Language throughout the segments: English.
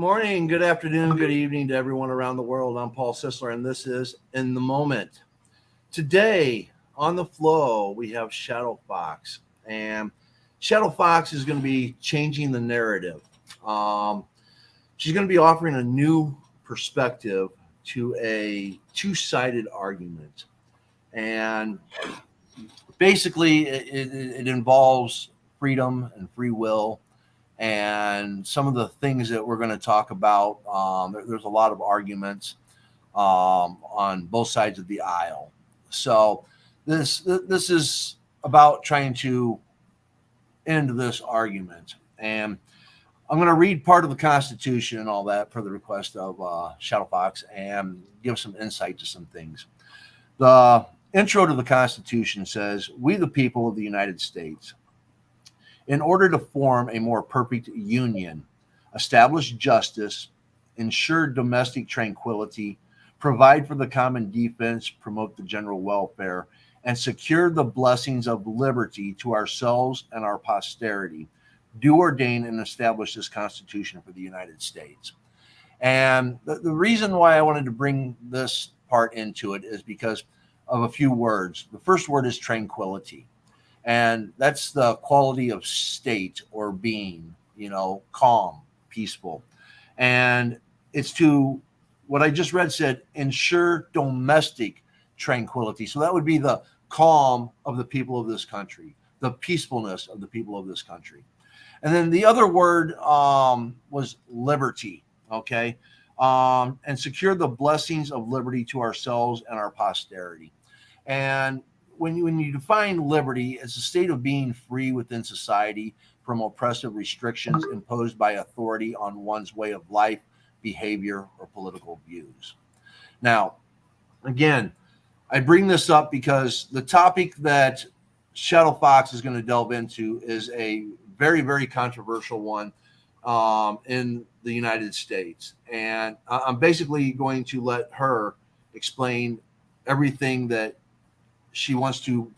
morning, good afternoon, good evening to everyone around the world. I'm Paul Sisler, and this is In the Moment. Today on the flow, we have Shadow Fox, and Shadow Fox is going to be changing the narrative. Um, she's going to be offering a new perspective to a two-sided argument, and basically, it involves freedom and free will and some of the things that we're going to talk about. There's a lot of arguments on both sides of the aisle. So this is about trying to end this argument. And I'm going to read part of the Constitution and all that for the request of Shadow Fox and give some insight to some things. The intro to the Constitution says, "We, the people of the United States, in order to form a more perfect union, establish justice, ensure domestic tranquility, provide for the common defense, promote the general welfare, and secure the blessings of liberty to ourselves and our posterity, do ordain and establish this Constitution for the United States." And the reason why I wanted to bring this part into it is because of a few words. The first word is tranquility. And that's the quality of state or being, calm, peaceful. And it's to what I just read said, ensure domestic tranquility. So that would be the calm of the people of this country, the peacefulness of the people of this country. And then the other word was liberty, okay? And secure the blessings of liberty to ourselves and our posterity. And when you define liberty as a state of being free within society from oppressive restrictions imposed by authority on one's way of life, behavior, or political views. Now, again, I bring this up because the topic that Shadow Fox is going to delve into is a very, very controversial one in the United States. And I'm basically going to let her explain everything that she wants to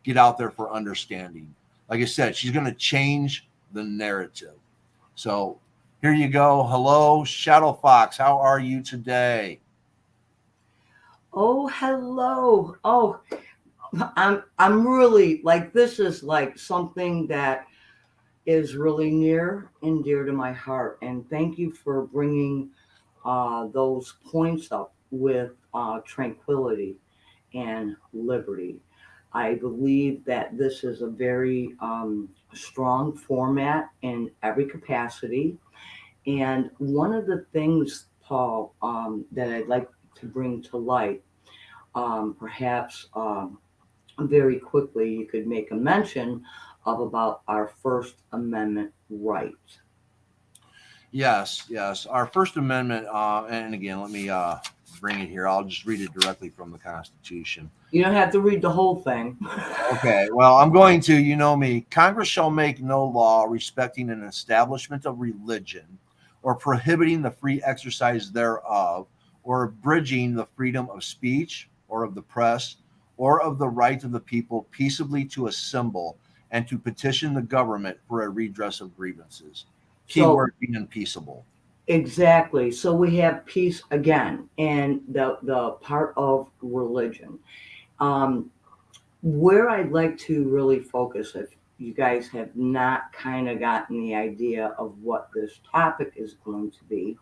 get out there for understanding. Like I said, she's going to change the narrative. So here you go. Hello, Shadow Fox. How are you today? Oh, hello. I'm really like this is like something that is really near and dear to my heart. And thank you for bringing those points up with tranquility and liberty. I believe that this is a very strong format in every capacity. And one of the things, Paul, that I'd like to bring to light, perhaps very quickly, you could make a mention of about our First Amendment right. Yes, yes. Our First Amendment, and again, let me bring it here. I'll just read it directly from the Constitution. You don't have to read the whole thing. Okay, well, I'm going to, you know me. Congress shall make no law respecting an establishment of religion or prohibiting the free exercise thereof or abridging the freedom of speech or of the press or of the right of the people peaceably to assemble and to petition the government for a redress of grievances. Key So word being peaceable. exactly. So we have peace again, and the part of religion. Um, where I'd like to really focus, if you guys have not kind of gotten the idea of what this topic is going to be,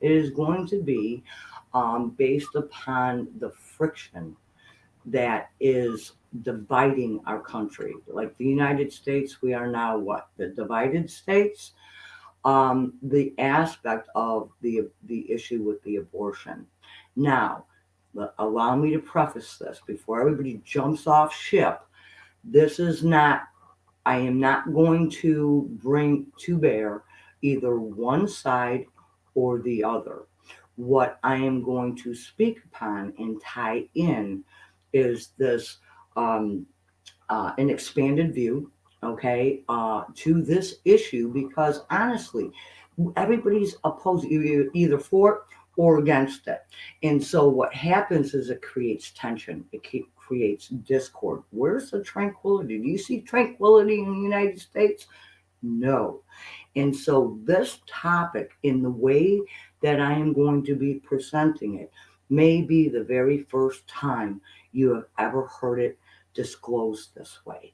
it is going to be based upon the friction that is dividing our country. Like the United States, we are now what? The divided states. The aspect of the issue with the abortion. Now, allow me to preface this before everybody jumps off ship. This is not. I am not going to bring to bear either one side or the other. What I am going to speak upon and tie in is this um, an expanded view, okay, to this issue because honestly, everybody's opposed, either for it or against it. And so what happens is it creates tension, creates discord. Where's the tranquility? Do you see tranquility in the United States? No. And so this topic, in the way that I am going to be presenting it, may be the very first time you have ever heard it disclosed this way.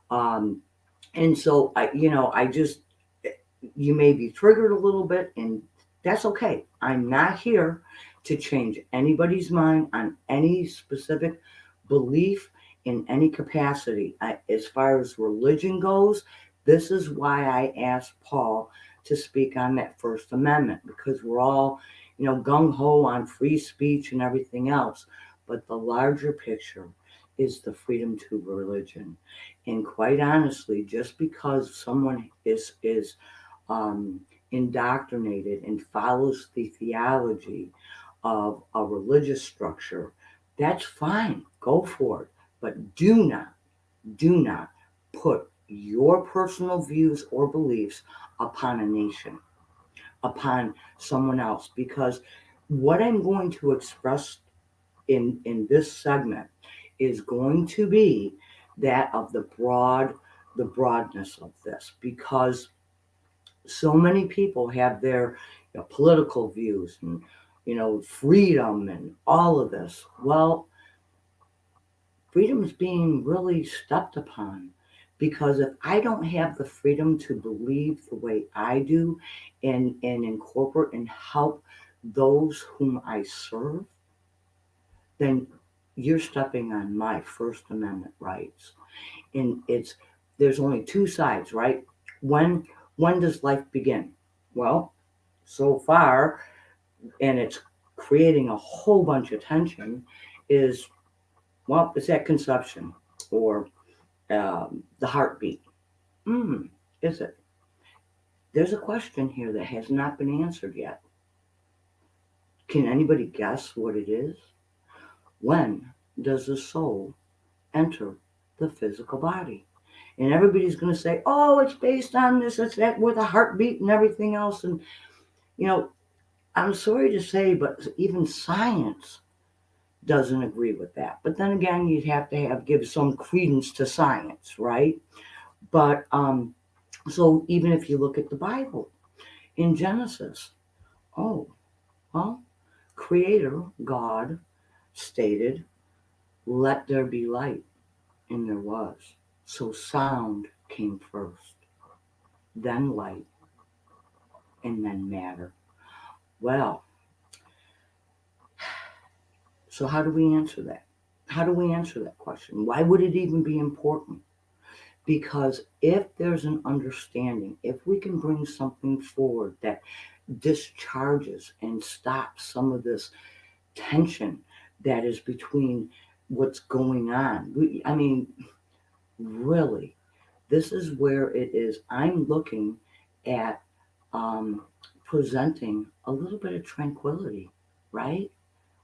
Um, and so I just, you may be triggered a little bit, and that's okay. I'm not here to change anybody's mind on any specific belief in any capacity. As far as religion goes, this is why I asked Paul to speak on that First Amendment, because we're all, gung ho on free speech and everything else. But the larger picture is the freedom to religion. And quite honestly, just because someone is um, indoctrinated and follows the theology of a religious structure, that's fine. Go for it. But do not put your personal views or beliefs upon a nation, upon someone else, because what I'm going to express in this segment is going to be that of the broadness of this, because so many people have their political views and freedom and all of this. Well, freedom is being really stepped upon, because if I don't have the freedom to believe the way I do, and incorporate and help those whom I serve, then you're stepping on my First Amendment rights. And there's only two sides, right? When does life begin? Well, so far, and it's creating a whole bunch of tension, is, well, it's at conception, or the heartbeat. Is it? There's a question here that has not been answered yet. Can anybody guess what it is? When does the soul enter the physical body? And everybody's going to say, oh, it's based on this, it's that, with a heartbeat and everything else. And, you know, I'm sorry to say, but even science doesn't agree with that. But then again, you'd have to give some credence to science, right? But so even if you look at the Bible in Genesis, oh, well, Creator God stated, let there be light, and there was. So sound came first, then light, and then matter. Well, so how do we answer that? How do we answer that question? Why would it even be important? Because if there's an understanding, if we can bring something forward that discharges and stops some of this tension that is between what's going on, I mean, really, this is where it is. I'm looking at presenting a little bit of tranquility, right?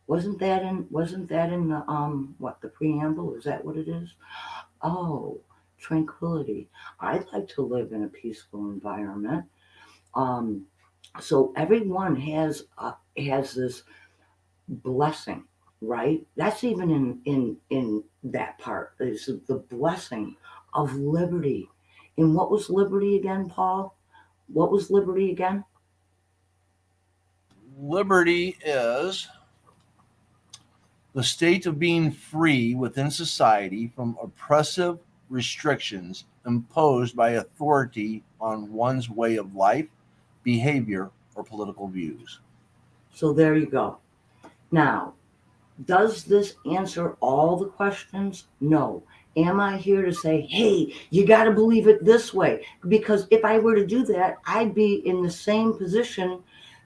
Wasn't that in the the preamble? Is that what it is? Oh, tranquility. I'd like to live in a peaceful environment. Um, so everyone has this blessing, right? That's even in that part. Is the blessing of liberty. And what was liberty again, Paul? What was liberty again? Liberty is the state of being free within society from oppressive restrictions imposed by authority on one's way of life, behavior, or political views. So there you go. Now, does this answer all the questions? No. Am I here to say, hey, you got to believe it this way? Because if I were to do that, I'd be in the same position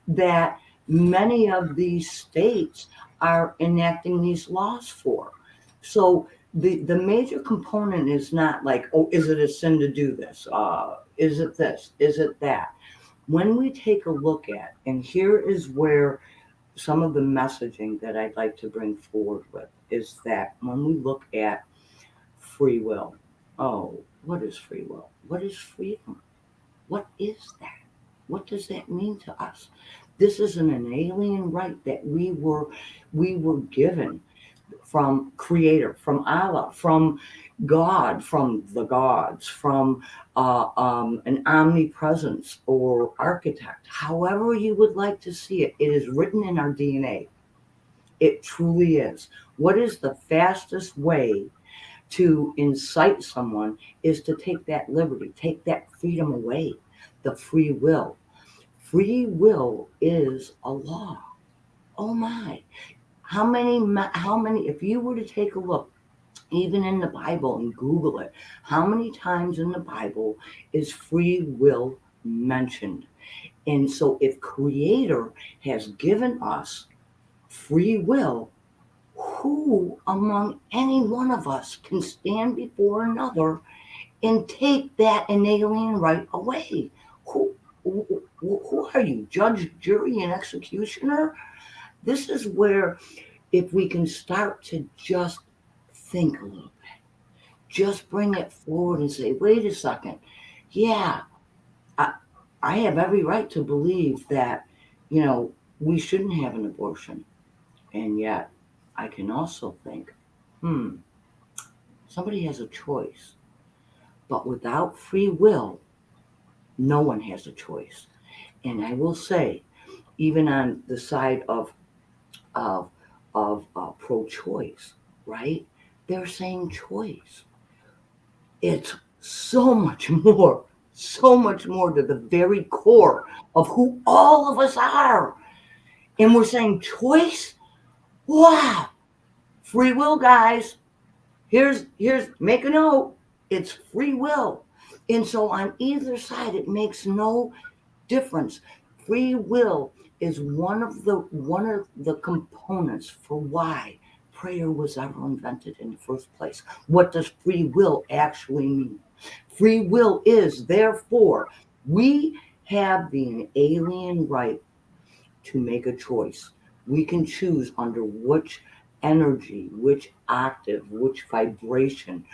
that many of these states are enacting these laws for. So the major component is not like, oh, is it a sin to do this? Is it this? Is it that? When we take a look at, and here is where some of the messaging that I'd like to bring forward with is that when we look at free will, oh, what is free will? What is freedom? What is that? What does that mean to us? This is an alien right that we were given from Creator, from Allah, from God from the gods, from an omnipresence or architect, however you would like to see it. It is written in our DNA. It truly is. What is the fastest way to incite someone is to take that liberty, take that freedom away, the free will. Free will is a law. Oh my. How many, if you were to take a look, even in the Bible and Google it, how many times in the Bible is free will mentioned? And so if Creator has given us free will, who among any one of us can stand before another and take that alien right away? Who are you, judge, jury, and executioner? This is where, if we can start to just think a little bit, just bring it forward and say, wait a second, yeah, I, I have every right to believe that, we shouldn't have an abortion. And yet, I can also think, hmm, somebody has a choice. But without free will, no one has a choice. And I will say, even on the side of pro-choice, right? They're saying choice. It's so much more to the very core of who all of us are. And we're saying choice? Wow. Free will, guys. Here's make a note. It's free will. And so on either side, it makes no difference. Free will is one of the components for why prayer was ever invented in the first place. What does free will actually mean? Free will is, therefore, we have the alien right to make a choice. We can choose under which energy, which octave, which vibration,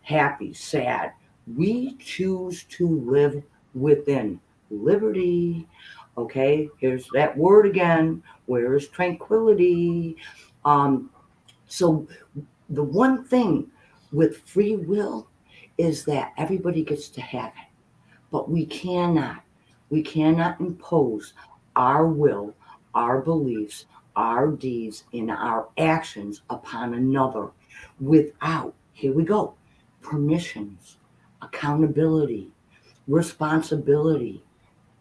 happy, sad. We choose to live within liberty. Okay, here's that word again. Where is tranquility? Um, so, the one thing with free will is that everybody gets to have it, but we cannot impose our will, our beliefs, our deeds, and our actions upon another without, here we go, permissions, accountability, responsibility,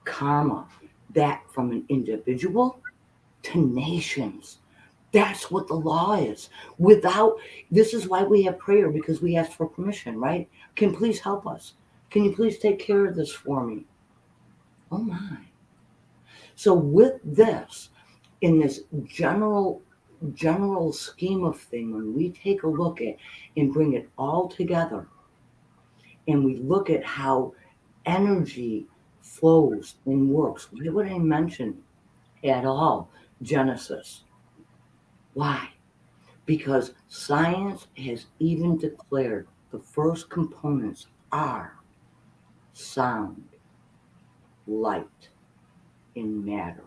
karma, that from an individual to nations. That's what the law is. Without, this is why we have prayer, because we ask for permission, right? Can you please help us? Can you please take care of this for me? Oh my. So with this, in this general scheme of thing, when we take a look at and bring it all together, and we look at how energy flows and works, why would I mention at all Genesis? Why? Because science has even declared the first components are sound, light, and matter.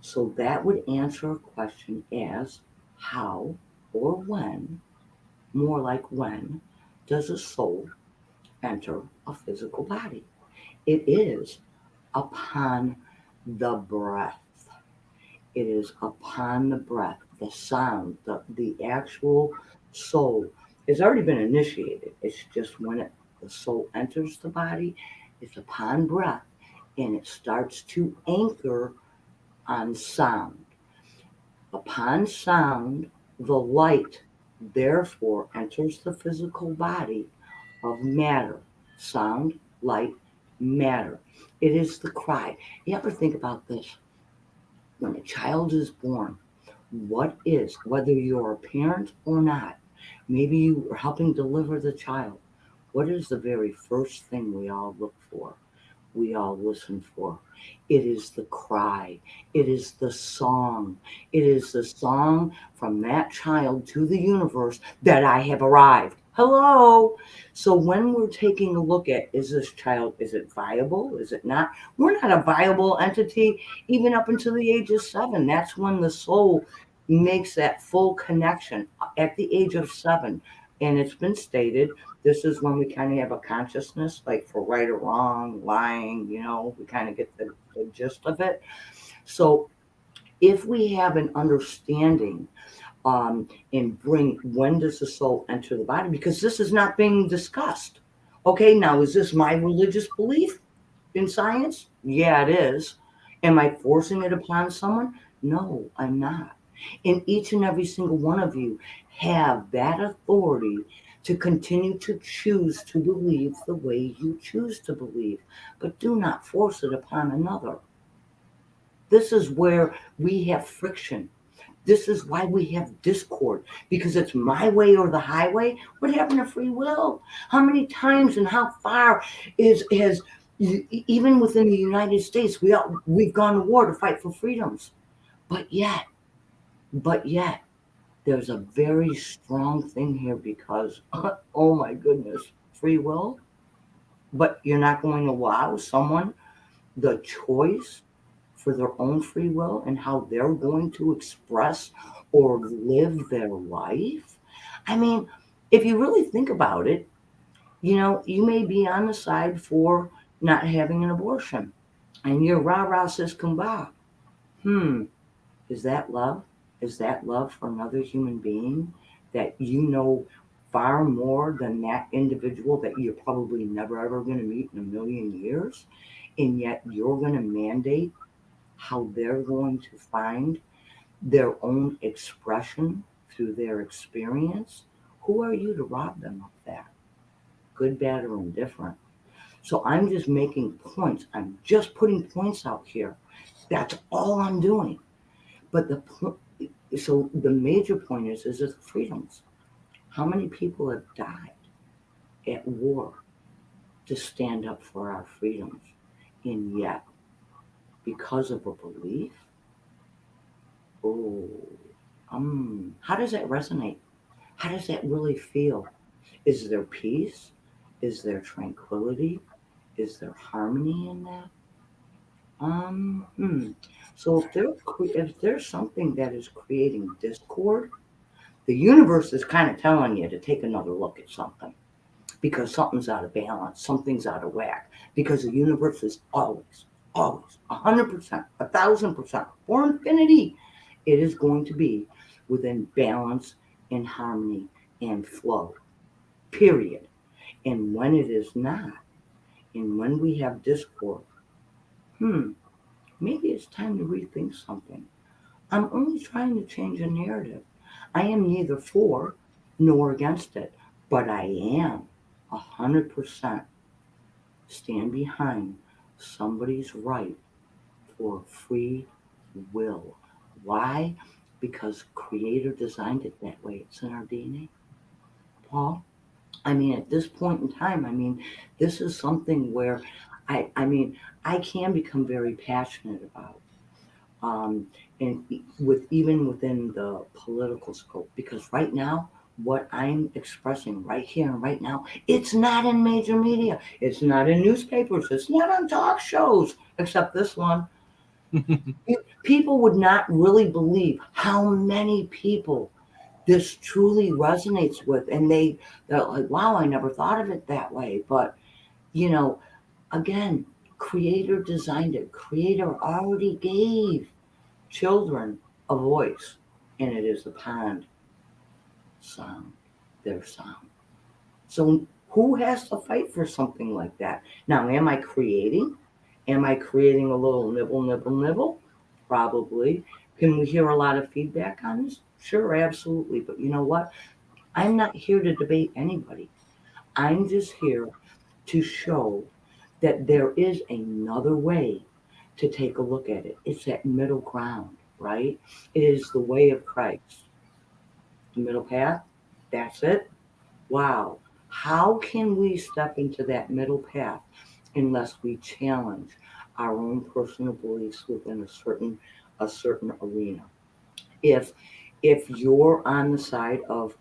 So that would answer a question as how or when, more like when, does a soul enter a physical body? It is upon the breath. It is upon the breath, the sound, the actual soul has already been initiated. It's just when the soul enters the body, it's upon breath, and it starts to anchor on sound. Upon sound, the light therefore enters the physical body of matter. Sound, light, matter. It is the cry. You ever think about this? When a child is born, what is, whether you're a parent or not, maybe you are helping deliver the child, what is the very first thing we all look for? We all listen for. It is the cry. It is the song. It is the song from that child to the universe that I have arrived. Hello. So when we're taking a look at, is this child, is it viable? Is it not? We're not a viable entity even up until the age of 7. That's when the soul makes that full connection at the age of 7. And it's been stated, this is when we kind of have a consciousness, like for right or wrong, lying, we kind of get the gist of it. So if we have an understanding, and bring, when does the soul enter the body? Because this is not being discussed. Okay, now is this my religious belief in science? Yeah, it is. Am I forcing it upon someone? No, I'm not. And each and every single one of you have that authority to continue to choose to believe the way you choose to believe, but do not force it upon another. This is where we have friction. This is why we have discord, because it's my way or the highway. What happened to free will? How many times and how far is has even within the United States we've gone to war to fight for freedoms, but yet there's a very strong thing here because oh my goodness, free will, but you're not going to allow someone the choice for their own free will and how they're going to express or live their life. I mean, if you really think about it, you may be on the side for not having an abortion and you're rah rah sis kumbah. Hmm, is that love? Is that love for another human being that you know far more than that individual that you're probably never ever going to meet in a million years? And yet you're going to mandate how they're going to find their own expression through their experience? Who are you to rob them of that? Good, bad, or indifferent. So I'm just making points. I'm just putting points out here. That's all I'm doing. But so the major point is the freedoms. How many people have died at war to stand up for our freedoms? And yet, because of a belief, oh, how does that resonate? How does that really feel? Is there peace? Is there tranquility? Is there harmony in that? Hmm. So if there's something that is creating discord, the universe is kind of telling you to take another look at something because something's out of balance, something's out of whack. Because the universe is always, 100%, 1,000%, for infinity, it is going to be within balance and harmony and flow. Period. And when it is not, and when we have discord, hmm, maybe it's time to rethink something. I'm only trying to change a narrative. I am neither for nor against it, but I am 100% stand behind somebody's right for free will. Why? Because Creator designed it that way. It's in our DNA. Paul? I mean, at this point in time, this is something where I can become very passionate about. And even within the political scope, because right now, what I'm expressing right here and right now, it's not in major media, it's not in newspapers, it's not on talk shows, except this one. People would not really believe how many people this truly resonates with, and they're like, wow, I never thought of it that way. But you know again, Creator designed it. Creator already gave children a voice, and it is upon sound, their sound. So who has to fight for something like that? Now, am I creating? Am I creating a little nibble, nibble, nibble? Probably. Can we hear a lot of feedback on this? Sure, absolutely. But you know what? I'm not here to debate anybody. I'm just here to show that there is another way to take a look at it. It's that middle ground, right? It is the way of Christ. The middle path, that's it. Wow. How can we step into that middle path unless we challenge our own personal beliefs within a certain arena? If you're on the side of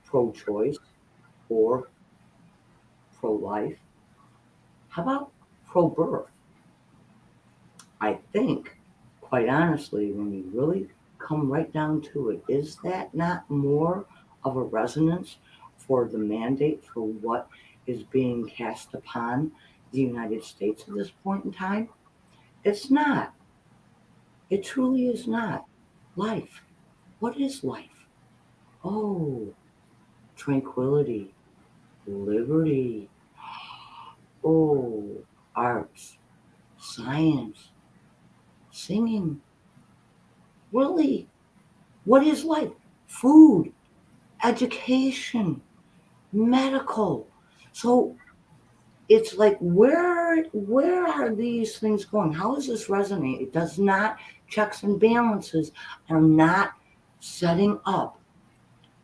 pro-choice or pro-life, how about pro-birth? I think, quite honestly, when you really come right down to it, is that not more of a resonance for the mandate for what is being cast upon the United States at this point in time? It's not. It truly is not. Life. What is life? Oh, tranquility, liberty. Oh, arts, science, singing. Really? What is life? Food, education, medical. So it's like where are these things going? How does this resonate? It does not. Checks and balances are not setting up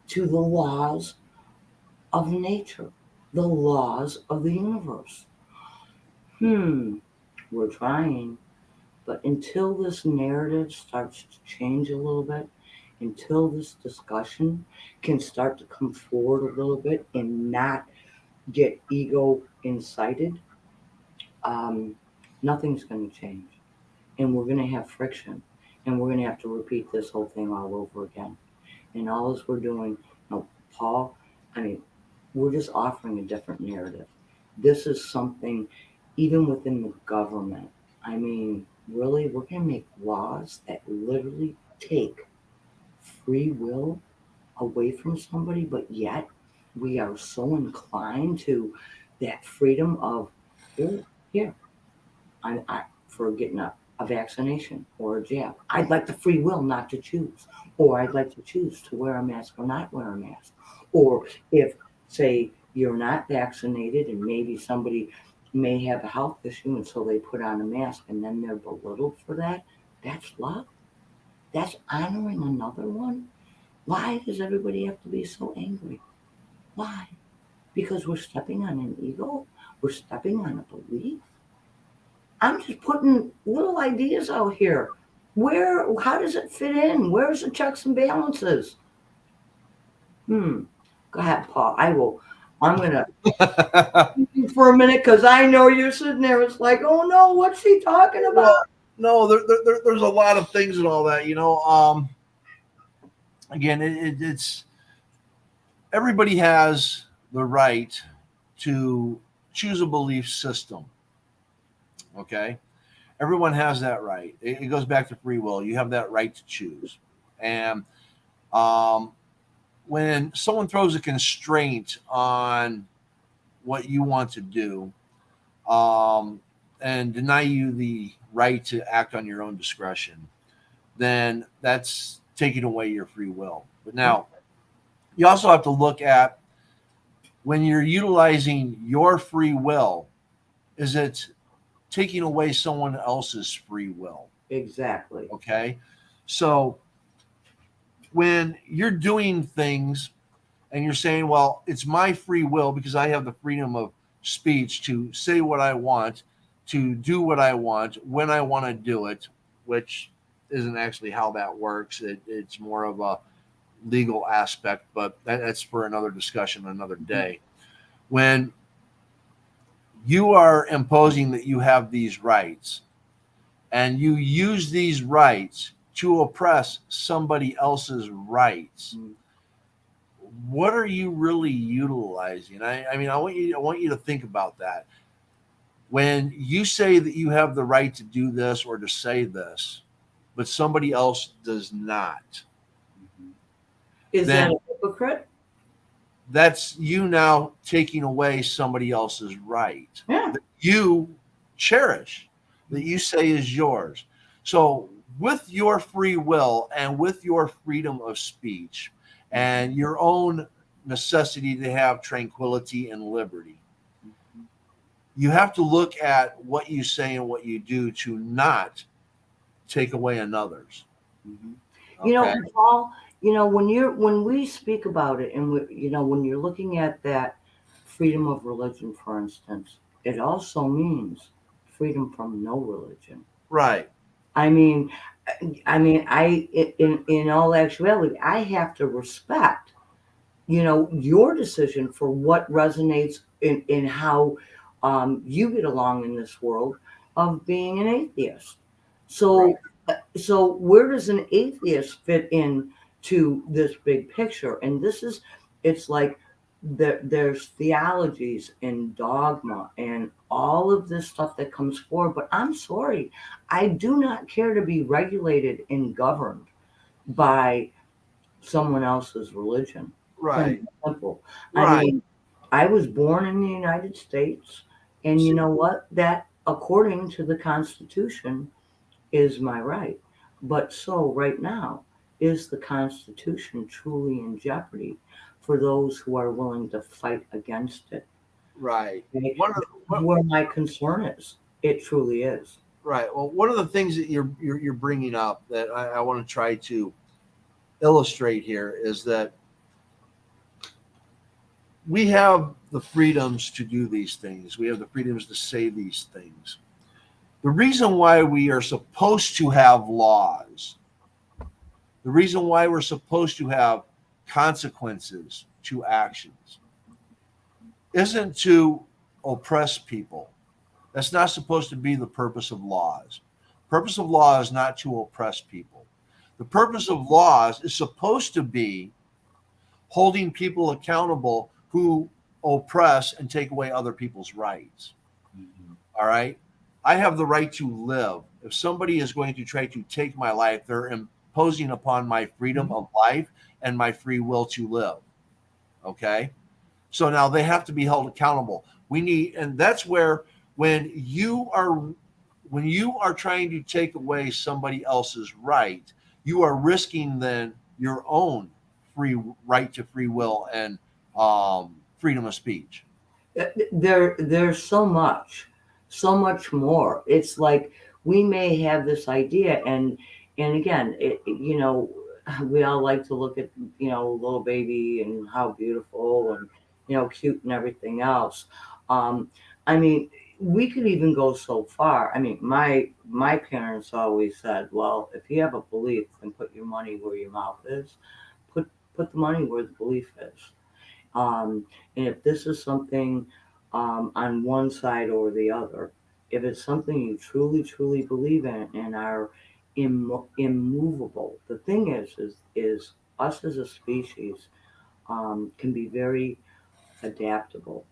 to the laws of nature, the laws of the universe. Hmm, we're trying, but until this narrative starts to change a little bit, until this discussion can start to come forward a little bit and not get ego incited, um, nothing's going to change. And we're going to have friction. And we're going to have to repeat this whole thing all over again. And all this we're doing, Paul, I mean, we're just offering a different narrative. This is something, even within the government. I mean, really, we're going to make laws that literally take free will away from somebody, but yet we are so inclined to that freedom of, oh, here, for getting a vaccination or a jab. I'd like the free will not to choose, or I'd like to choose to wear a mask or not wear a mask. Or if, say, you're not vaccinated and maybe somebody may have a health issue and so they put on a mask and then they're belittled for that, that's love. That's honoring another one. Why does everybody have to be so angry? Why? Because we're stepping on an ego? We're stepping on a belief? I'm just putting little ideas out here. How does it fit in? Where's the checks and balances? Hmm. Go ahead, Paul. I'm going to for a minute because I know you're sitting there. It's like, oh no, what's he talking about? Well, no, there's a lot of things and all that. Again, it's everybody has the right to choose a belief system. Okay, everyone has that right. It goes back to free will. You have that right to choose, and um, when someone throws a constraint on what you want to do, um, and deny you the right to act on your own discretion, then that's taking away your free will. But now you also have to look at when you're utilizing your free will, is it taking away someone else's free will? Exactly. Okay. So when you're doing things and you're saying, well, it's my free will because I have the freedom of speech to say what I want, to do what I want, when I want to do it, which isn't actually how that works. It's more of a legal aspect, but that's for another discussion another day. When you are imposing that you have these rights and you use these rights to oppress somebody else's rights, what are you really utilizing? I mean, I want you to think about that. When you say that you have the right to do this or to say this, but somebody else does not, Is that then a hypocrite? that's you now taking away somebody else's right Yeah. that you cherish, that you say is yours. So, with your free will and with your freedom of speech and your own necessity to have tranquility and liberty, you have to look at what you say and what you do to not take away another's. Mhm. Okay. Paul, when we speak about it and when you're looking at that freedom of religion, for instance, it also means freedom from no religion. Right. I mean, in all actuality, I have to respect, your decision for what resonates in how you get along in this world of being an atheist. Right. So, so where does an atheist fit in to this big picture. And it's like there's theologies and dogma and all of this stuff that comes forward. But I'm sorry, I do not care to be regulated and governed by someone else's religion. Plain Right. and simple. I Right. mean, I was born in the United States, and you know what? That, according to the Constitution, is my right. But so right now, is the Constitution truly in jeopardy for those who are willing to fight against it? Right. Okay? One of the, That's where my concern is. It truly is. right. Well, one of the things that you're bringing up that I want to try to illustrate here is that we have the freedoms to do these things. We have the freedoms to say these things. The reason why we are supposed to have laws, the reason why we're supposed to have consequences to actions, isn't to oppress people. That's not supposed to be the purpose of laws. Purpose of law is not to oppress people. The purpose of laws is supposed to be holding people accountable who oppress and take away other people's rights. All right. I have the right to live. If somebody is going to try to take my life, they're imposing upon my freedom of life and my free will to live. Okay. So now they have to be held accountable. We need, and that's where when you are trying to take away somebody else's right, you are risking then your own free right to free will and freedom of speech. There's so much more. It's like we may have this idea, and again, we all like to look at little baby and how beautiful and cute and everything else. um I mean, we could even go so far. I mean, my parents always said, well, if you have a belief, then put your money where your mouth is. Put the money where the belief is. And if this is something on one side or the other, if it's something you truly, truly believe in and are immovable, the thing is us as a species can be very adaptable.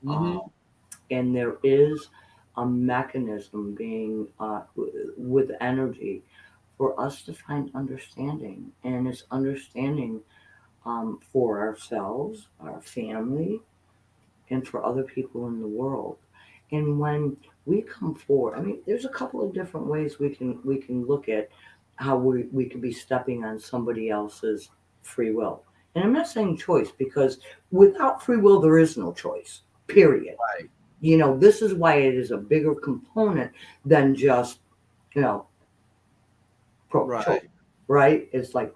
Mm-hmm. Um, and there is a mechanism being with energy for us to find understanding, and it's understanding for ourselves, our family, and for other people in the world. And when we come forward, I mean, there's a couple of different ways we can look at how we could be stepping on somebody else's free will. And I'm not saying choice, because without free will there is no choice. Period. Right. This is why it is a bigger component than just you know pro choice, Right. right? It's like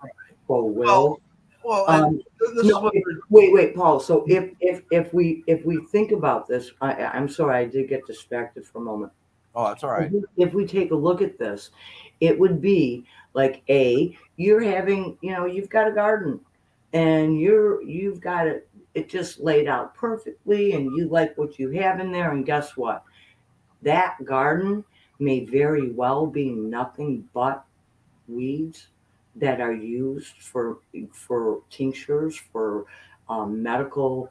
pro Well, will. well, and Um, this is no, what wait, Paul. So if we think about this, I'm sorry, I did get distracted for a moment. oh, that's all If right. we take a look at this, it would be like you're having, you've got a garden, and you've got it just laid out perfectly, and you like what you have in there, and guess what? That garden may very well be nothing but weeds that are used for tinctures, for medical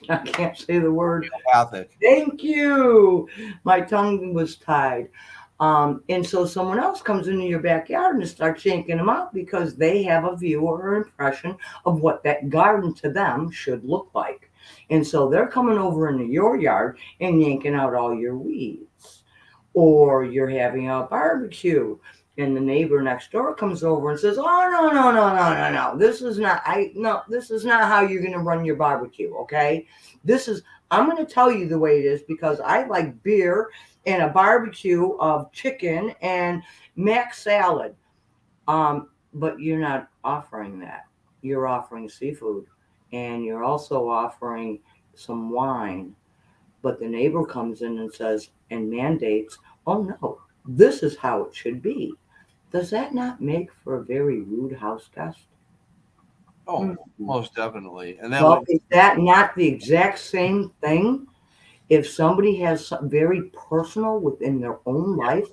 I can't say the word. Homeopathic. Thank you. My tongue was tied. And so someone else comes into your backyard and starts yanking them out because they have a view or impression of what that garden to them should look like. And so they're coming over into your yard and yanking out all your weeds. Or you're having a barbecue and the neighbor next door comes over and says, "Oh, no, no, no, no, no, no. This is not how you're gonna run your barbecue, okay? This is I'm gonna tell you the way it is because I like beer and a barbecue of chicken and mac salad." But you're not offering that. You're offering seafood, and you're also offering some wine. But the neighbor comes in and says and mandates, "Oh no, this is how it should be." Does that not make for a very rude house guest? Oh, Mhm. most definitely. And that Well, would is that not the exact same thing? If somebody has very personal within their own life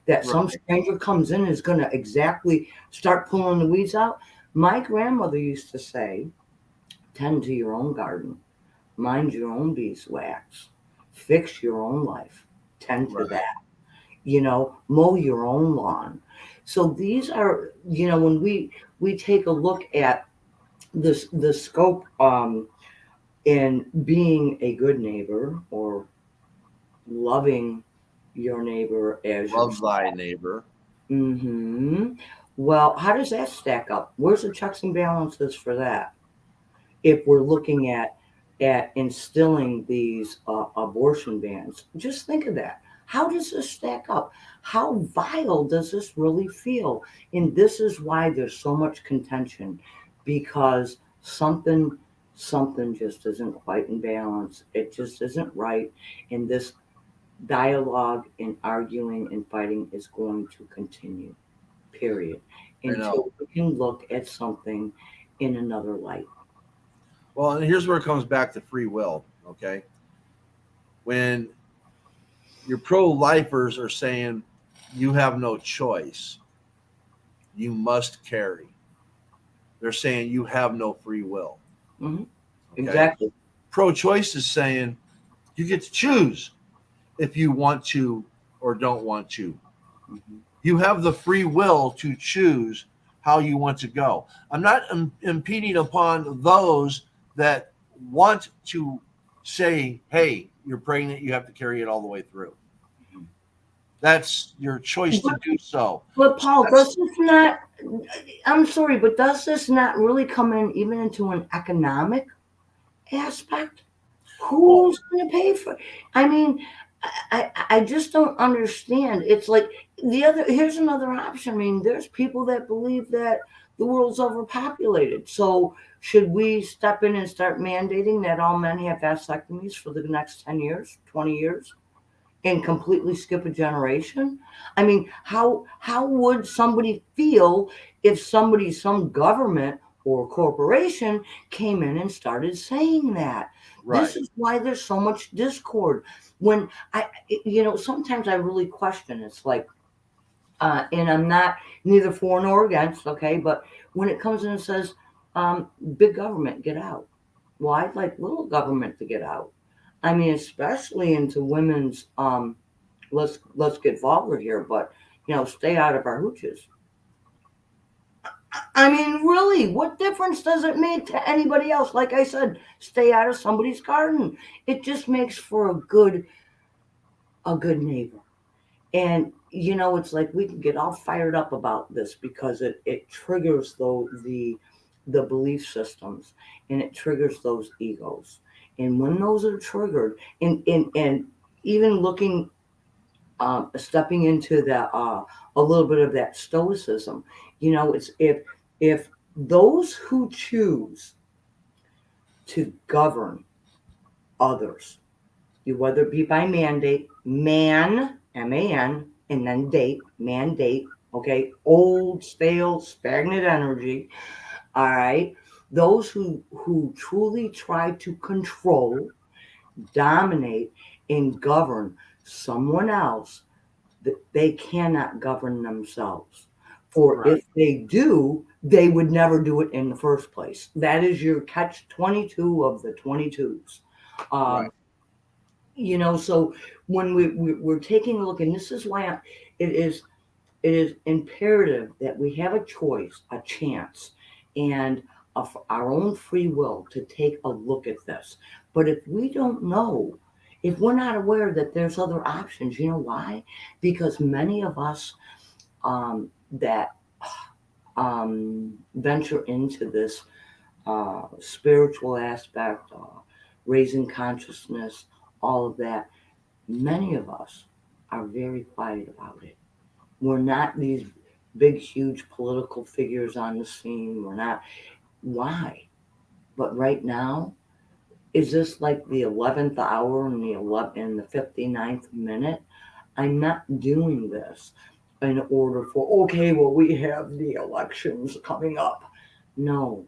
that some Right. stranger comes in and is going to exactly start pulling the weeds out. My grandmother used to say, tend to your own garden, mind your own beeswax, fix your own life, tend to Right. that, mow your own lawn. So these are, when we take a look at this the scope in being a good neighbor or loving your neighbor as Love yourself. thy neighbor. Well, how does that stack up? Where's the checks and balances for that? If we're looking at instilling these abortion bans, just think of that. How does this stack up? How vile does this really feel? And this is why there's so much contention, because something just isn't quite in balance. It just isn't right, and this dialogue and arguing and fighting is going to continue, period, I know. until we can look at something in another light. Well, and here's where it comes back to free will. Okay. When your pro-lifers are saying you have no choice, you must carry. They're saying you have no free will. Hmm. Okay. Exactly. Pro-choice is saying you get to choose if you want to or don't want to. Hmm. You have the free will to choose how you want to go. I'm not impeding upon those that want to say, hey, you're pregnant, you have to carry it all the way through. That's your choice to But, do so. but So Paul, that's does this not, I'm sorry, but does this not really come in even into an economic aspect? well, Who's going to pay for it? I mean, I just don't understand. It's like here's another option. I mean, there's people that believe that the world's overpopulated. So should we step in and start mandating that all men have vasectomies for the next 10 years, 20 years? And completely skip a generation? I mean, how would somebody feel if some government or corporation came in and started saying that? This right. is why there's so much discord. When sometimes I really question. It's like, and I'm not neither for nor against, okay, but when it comes in and says, big government, get out. Well, I'd like little government to get out. I mean, especially into women's let's get vulgar here, but stay out of our hooches. I mean, really, what difference does it make to anybody else? Like I said, stay out of somebody's garden. It just makes for a good neighbor. And it's like we can get all fired up about this because it triggers the belief systems, and it triggers those egos. And when those are triggered, and even looking stepping into that a little bit of that stoicism, it's if those who choose to govern others, whether it be by mandate, man, and then mandate, okay, old, stale, stagnant energy, all right, those who truly try to control, dominate, and govern someone else, that they cannot govern themselves. For Right. if they do, they would never do it in the first place. That is your catch 22 of the 22s. Right. Um, so when we're taking a look, and this is why it is imperative that we have a choice, a chance, and of our own free will to take a look at this. But if we don't know, if we're not aware that there's other options, you know why? Because many of us that venture into this spiritual aspect, raising consciousness, all of that, many of us are very quiet about it. We're not these big, huge political figures on the scene. We're not. Why? But right now, is this like the 11th hour and the 59th minute? I'm not doing this in order for, okay, well, we have the elections coming up. No,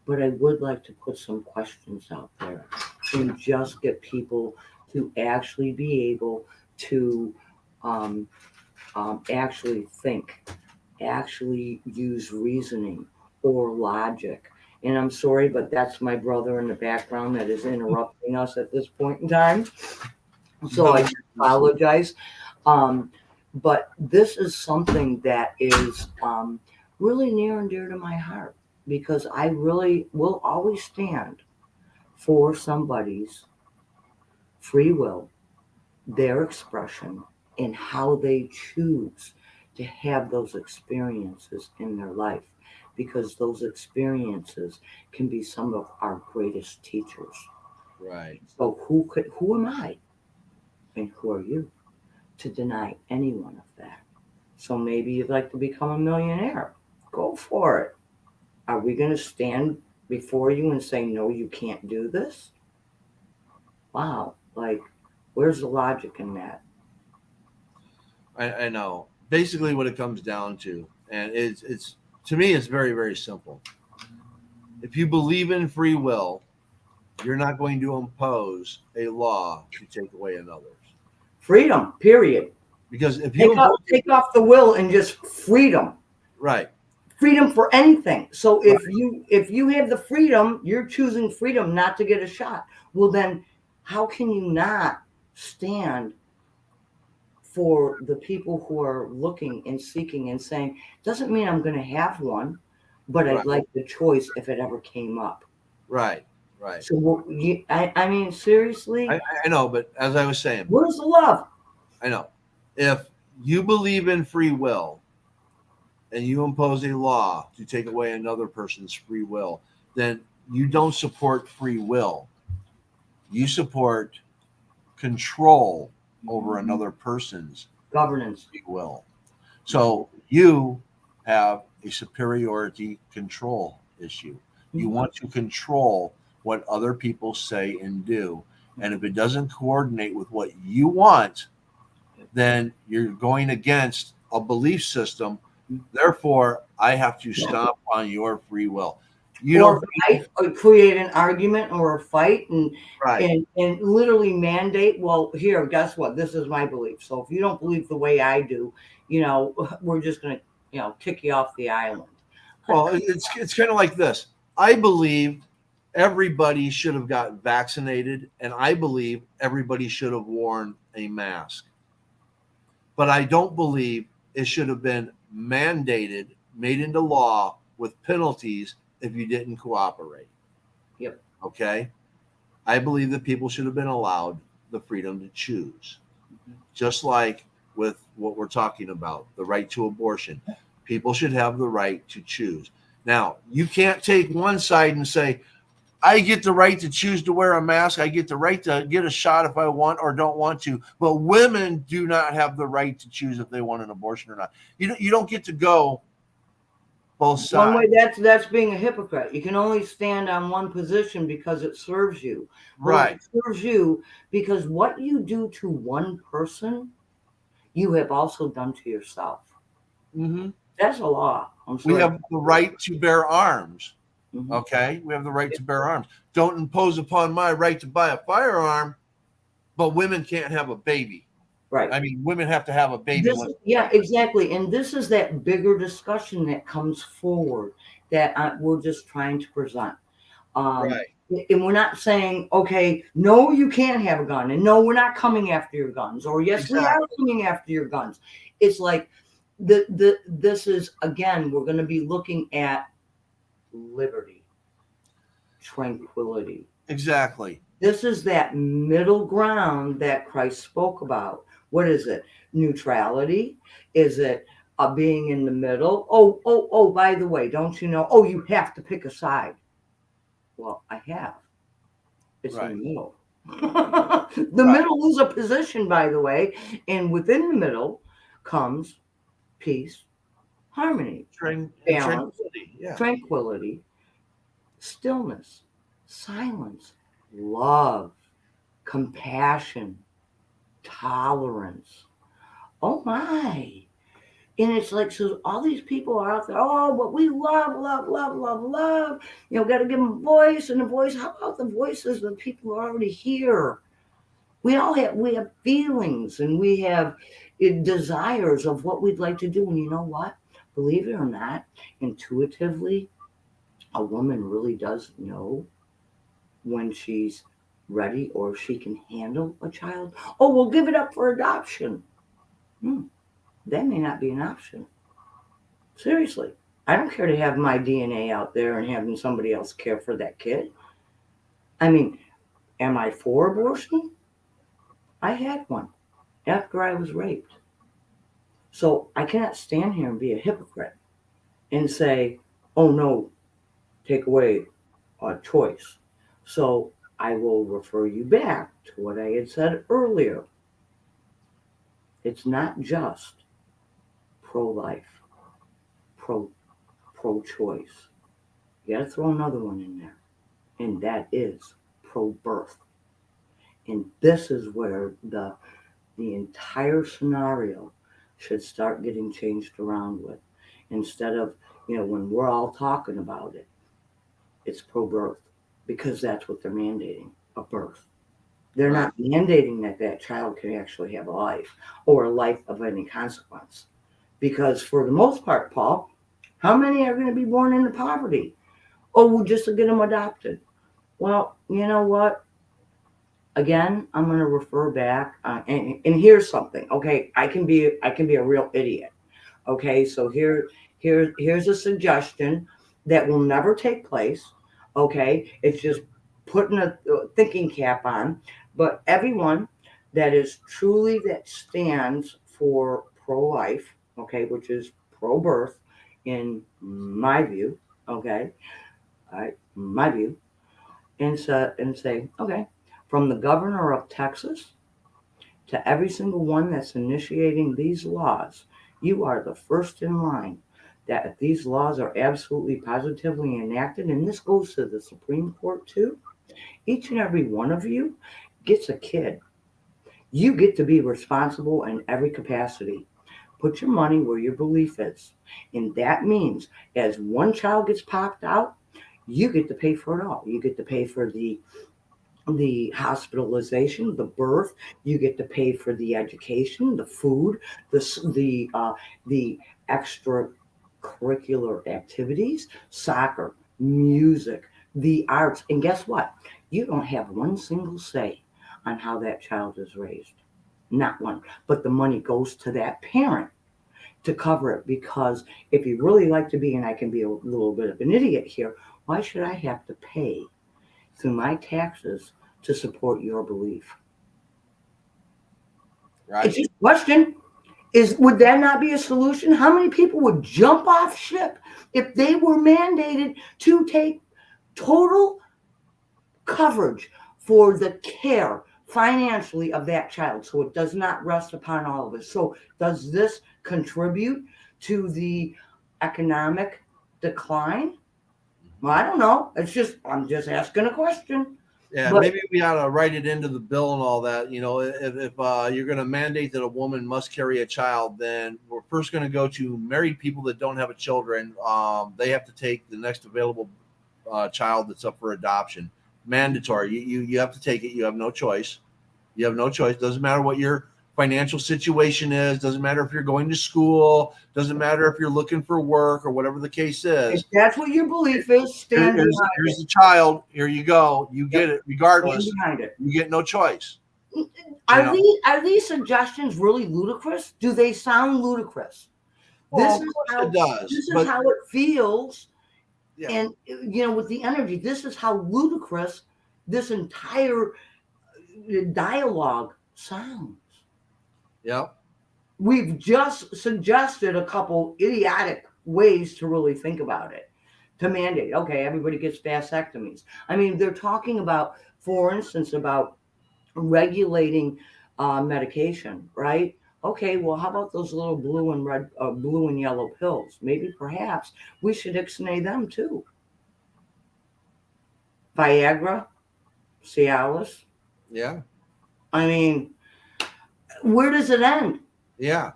but I would like to put some questions out there and just get people to actually be able to um, actually think, actually use reasoning or logic. And I'm sorry, but that's my brother in the background that is interrupting us at this point in time. So I apologize. Um, but this is something that is really near and dear to my heart because I really will always stand for somebody's free will, their expression, and how they choose to have those experiences in their life because those experiences can be some of our greatest teachers. Right. So who am I and who are you to deny anyone of that? So maybe you'd like to become a millionaire. Go for it. Are we going to stand before you and say, no, you can't do this? Wow. Like, where's the logic in that? I know. Basically, what it comes down to, and it's to me, it's very, very simple. If you believe in free will, you're not going to impose a law to take away another's. Freedom, period. Because if you impose, Take off the will and just freedom. right, Freedom for anything. So right, if you have the freedom, you're choosing freedom not to get a shot. Well, then how can you not stand for the people who are looking and seeking and saying, doesn't mean I'm going to have one, but I'd right, like the choice if it ever came up. right, right. So I mean, seriously, I know, but as I was saying, where's the love? I know. If you believe in free will and you impose a law to take away another person's free will, then you don't support free will. You support control over another person's Governance. free will. So you have a superiority control issue. You want to control what other people say and do. And if it doesn't coordinate with what you want, then you're going against a belief system. Therefore, I have to stomp on your free will. You Or don't fight, or create an argument or a fight, right, and literally mandate. Well, here, guess what? This is my belief. So if you don't believe the way I do, we're just gonna, kick you off the island. well, it's kind of like this. I believe everybody should have got vaccinated, and I believe everybody should have worn a mask. But I don't believe it should have been mandated, made into law with penalties if you didn't cooperate. Yep. Okay. I believe that people should have been allowed the freedom to choose, just like with what we're talking about, the right to abortion. People should have the right to choose. Now, you can't take one side and say, I get the right to choose to wear a mask. I get the right to get a shot if I want or don't want to. But women do not have the right to choose if they want an abortion or not. You don't get to go both One sides. way that's being a hypocrite. You can only stand on one position because it serves you. Well, if Right. it serves you, because what you do to one person, you have also done to yourself. Mm-hmm. That's a law. I'm We sorry. have the right to bear arms. Mhm. Okay. We have the right to bear arms. Don't impose upon my right to buy a firearm, but women can't have a baby. Right. I mean, women have to have a baby once. Yeah, exactly. And this is that bigger discussion that comes forward that we're just trying to present. Um, Right. and we're not saying, okay, no, you can't have a gun, and no, we're not coming after your guns, or yes, we are Exactly. coming after your guns. It's like this is again, we're going to be looking at liberty, tranquility. Exactly. This is that middle ground that Christ spoke about. What is it? Neutrality? Is it being in the middle? Oh, by the way, don't you know? Oh, you have to pick a side. Well, I have. It's in Right. the middle. The Right. middle is a position, by the way. And within the middle comes peace, harmony, balance, Tranquility. Yeah. tranquility, stillness, silence, love, compassion, tolerance. Oh my. And it's like, so all these people are out there, oh, but we love, love, love, love, love. Got to give them a voice and a voice. How about the voices of people who are already here? We have feelings, and we have desires of what we'd like to do. And you know what? Believe it or not, intuitively, a woman really does know when she's ready or she can handle a child. Oh, we'll give it up for adoption. Hmm, that may not be an option. Seriously. I don't care to have my DNA out there and having somebody else care for that kid. I mean, am I for abortion? I had one after I was raped. So I cannot stand here and be a hypocrite and say, oh no, take away a choice. So I will refer you back to what I had said earlier. It's not just pro life, pro pro choice. You got to throw another one in there, and that is pro birth. And this is where the entire scenario should start getting changed around with. Instead of, when we're all talking about it, it's pro birth because that's what they're mandating, a birth. They're Right. not mandating that that child can actually have a life or a life of any consequence. Because for the most part, Paul, how many are going to be born into poverty? Oh, we'll just get them adopted. Well, you know what? Again, I'm going to refer back, and here's something. Okay, I can be a real idiot. Okay, so here's a suggestion that will never take place. Okay, it's just putting a thinking cap on. But everyone that stands for pro life, okay, which is pro birth, in my view, okay, all right, my view, and say, okay, from the governor of Texas to every single one that's initiating these laws, you are the first in line. That if these laws are absolutely positively enacted, and this goes to the Supreme Court too, each and every one of you gets a kid. You get to be responsible in every capacity. Put your money where your belief is. And that means as one child gets popped out, you get to pay for it all. You get to pay for the hospitalization, the birth. You get to pay for the education, the food, the extracurricular activities, soccer, music, the arts. And guess what? You don't have one single say on how that child is raised. Not one. But the money goes to that parent to cover it because if you really like to be, and I can be a little bit of an idiot here, why should I have to pay through my taxes to support your belief? It's Right. just a question. Would that not be a solution? How many people would jump off ship if they were mandated to take total coverage for the care financially of that child so it does not rest upon all of us? So does this contribute to the economic decline? Well, I don't know. I'm just asking a question. Yeah, But maybe we ought to write it into the bill and all that. If you're going to mandate that a woman must carry a child, then we're first going to go to married people that don't have a children. They have to take the next available child that's up for adoption. Mandatory. You have to take it. You have no choice. You have no choice. Doesn't matter what your financial situation is. Doesn't matter if you're going to school. Doesn't matter if you're looking for work or whatever the case if is. that's what your belief is, stand behind Here's it. the child. Here you go. You Yep, get it stand regardless. behind it. You get no choice. You Are know. these suggestions really ludicrous? Do they sound ludicrous? Well, This of is course it how does, this is but how it feels, yeah, and with the energy, this is how ludicrous this entire dialogue sounds. yeah, We've just suggested a couple idiotic ways to really think about it. To mandate, okay, everybody gets vasectomies. I mean, they're talking about, for instance, about regulating medication, right? Okay, well, how about those little blue and yellow pills? Maybe perhaps we should ixnay them too. Viagra, Cialis. yeah, I mean, where does it end? yeah.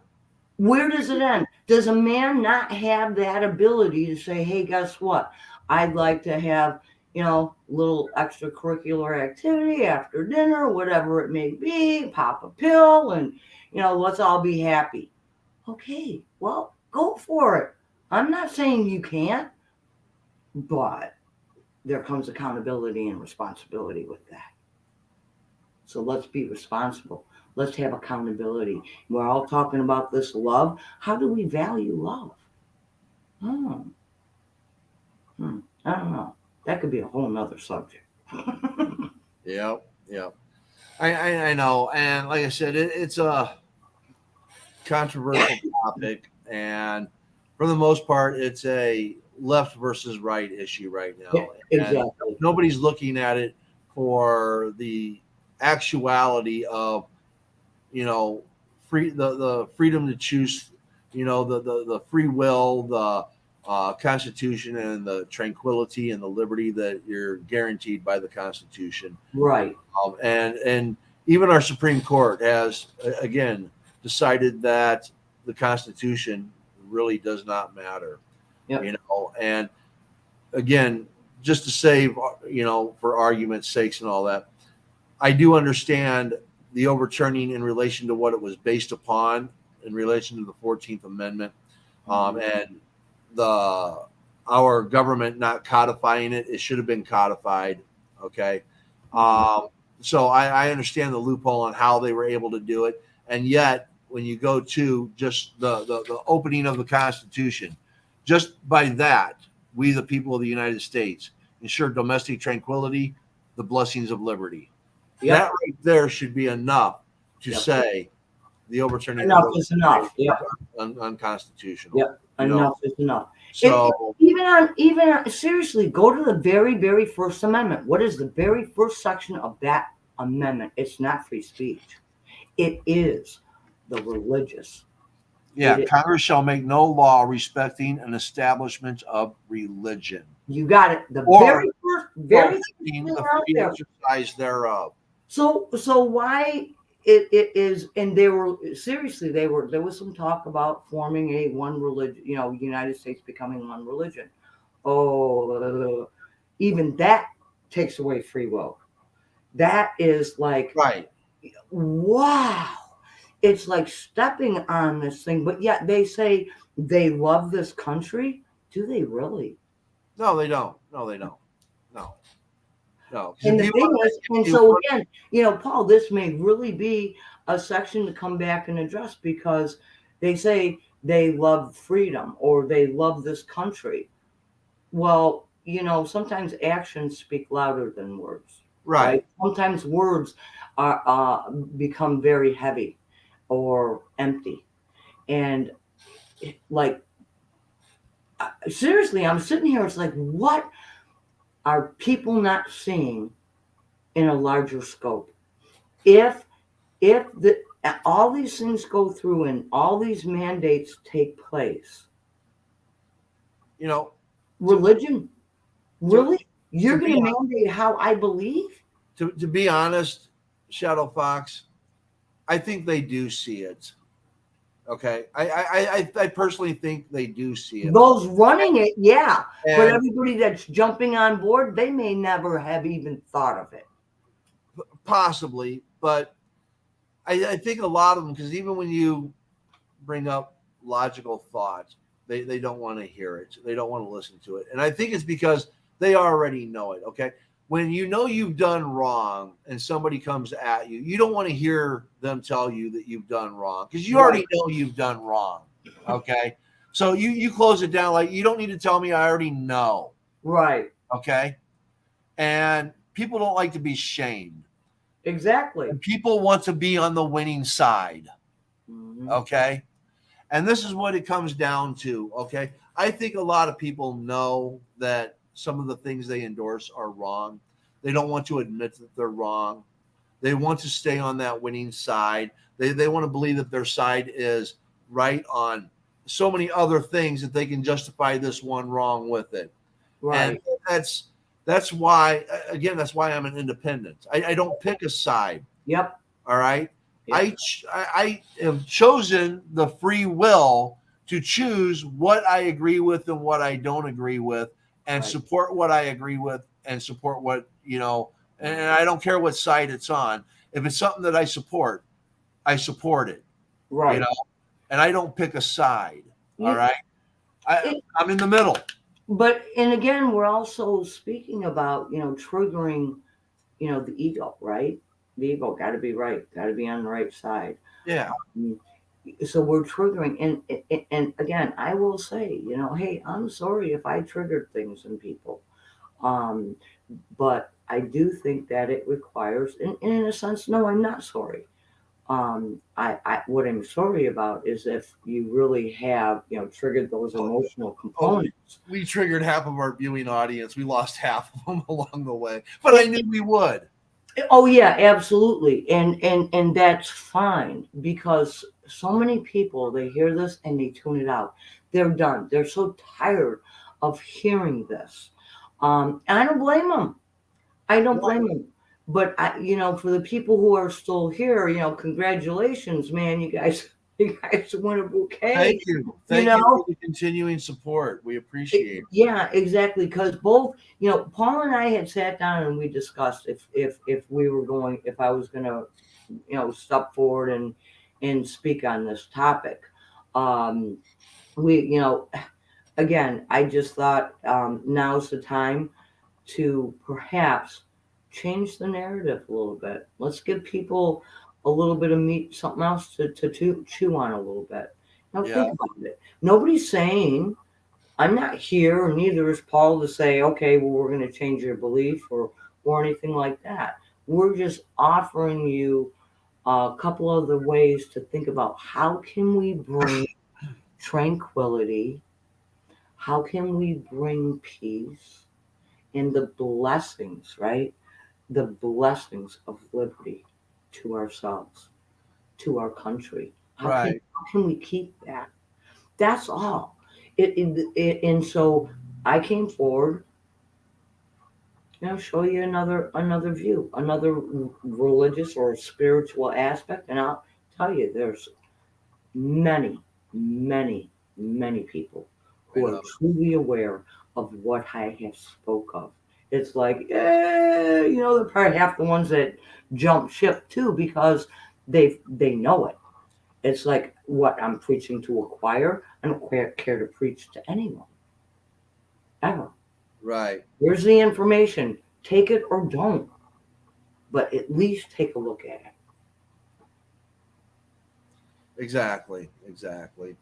Where does it end? Does a man not have that ability to say, hey, guess what? I'd like to have, little extracurricular activity after dinner, whatever it may be, pop a pill, and, let's all be happy. Okay, well, go for it. I'm not saying you can't, but there comes accountability and responsibility with that. So let's be responsible. Let's have accountability. We're all talking about this love. How do we value love? Hmm. I don't know. That could be a whole nother subject. Yep. Yep. I know. And like I said, it's a controversial topic. And for the most part, it's a left versus right issue right Yeah, now. And exactly. nobody's looking at it for the actuality of, the freedom to choose, the free will, the Constitution, and the tranquility and the liberty that you're guaranteed by the Constitution. Right. And even our Supreme Court has again decided that the Constitution really does not matter. Yep. And again, just to save, for argument's sakes and all that, I do understand the overturning in relation to what it was based upon in relation to the 14th Amendment, and the our government not codifying it. It should have been codified. Okay. So I understand the loophole on how they were able to do it. And yet, when you go to just the opening of the Constitution, just by that, we, the people of the United States, ensure domestic tranquility, the blessings of liberty. Yep. That right there should be enough to Yep. say the overturning Enough of is enough. Yep. unconstitutional. Yep. Enough is enough. So Even seriously, go to the very, very first amendment. What is the very first section of that amendment? It's not free speech. It is the religious. yeah, It is. Congress shall make no law respecting an establishment of religion You got it. The or very first prohibiting thing the out free there. exercise thereof. So why it is, and there was some talk about forming a one religion, United States becoming one religion. Oh, even that takes away free will. That is like, Right. wow. It's like stepping on this thing, but yet they say they love this country. Do they really? No, they don't. No, they don't. No. No. 'Cause And if the you thing want is, and to, so again, Paul, this may really be a section to come back and address, because they say they love freedom or they love this country. Well, sometimes actions speak louder than words, right. right? Sometimes words are become very heavy or empty, and like seriously, I'm sitting here. It's like, what are people not seeing in a larger scope? If all these things go through and all these mandates take place, You know, religion, really? You're to going be to mandate how I believe? to be honest, Shadow Fox, I think they do see it. Okay, I personally think they do see it. Those running it, yeah. But And everybody that's jumping on board, they may never have even thought of it. possibly, but I think a lot of them, because even when you bring up logical thought, they don't want to hear it. They don't want to listen to it. And I think it's because they already know it. Okay. When you know you've done wrong and somebody comes at you, you don't want to hear them tell you that you've done wrong, because you already know you've done wrong. Okay. So you close it down like, you don't need to tell me, I already know. Right. Okay. And people don't like to be shamed. Exactly. And people want to be on the winning side. Mm-hmm. Okay. And this is what it comes down to. Okay. I think a lot of people know that some of the things they endorse are wrong. They don't want to admit that they're wrong. They want to stay on that winning side. They want to believe that their side is right on so many other things that they can justify this one wrong with it. Right. And that's why, again, that's why I'm an independent. I don't pick a side. Yep. All right. Yep. I have chosen the free will to choose what I agree with and what I don't agree with, and Right. support what I agree with and support what, and I don't care what side it's on. If it's something that I support it, Right. and I don't pick a side. All You, right. I'm in the middle. but and again, we're also speaking about triggering the ego, right? The ego got to be right, got to be on the right side. Yeah. Mm, So we're triggering, and again, I will say, hey, I'm sorry if I triggered things in people, um, but I do think that it requires, and in a sense, no, I'm not sorry. I what I'm sorry about is if you really have triggered those emotional Oh, components. we triggered half of our viewing audience. We lost half of them along the way, but I knew we would. Oh yeah, absolutely. And that's fine because so many people they hear this and they tune it out. They're done. They're so tired of hearing this. And I don't blame them. I don't blame them. But for the people who are still here, congratulations, man. You guys you guys won a bouquet, Thank you. you Thank you for know. the continuing support. We appreciate it. Yeah, exactly. Because both, Paul and I had sat down and we discussed if we were going, if I was going to, step forward and speak on this topic. Um, we, again, I just thought now's the time to perhaps change the narrative a little bit. Let's give people a little bit of meat, something else to chew on a little bit. Now Yeah. think about it. Nobody's saying I'm not here, and neither is Paul, to say, okay, well, we're going to change your belief or anything like that. We're just offering you a couple of the ways to think about how can we bring tranquility, how can we bring peace, and the blessings, right? The blessings of liberty to ourselves, to our country. Right. How can we keep that? That's all. And so I came forward, show you another view, another religious or spiritual aspect, and I'll tell you, there's many, many, many people I who are know. truly aware of what I have spoke of. It's like, they're probably half the ones that jump ship too because they know it. It's like what I'm preaching to a choir. I don't care to preach to anyone ever. Right. Here's the information. Take it or don't, but at least take a look at Exactly. Exactly.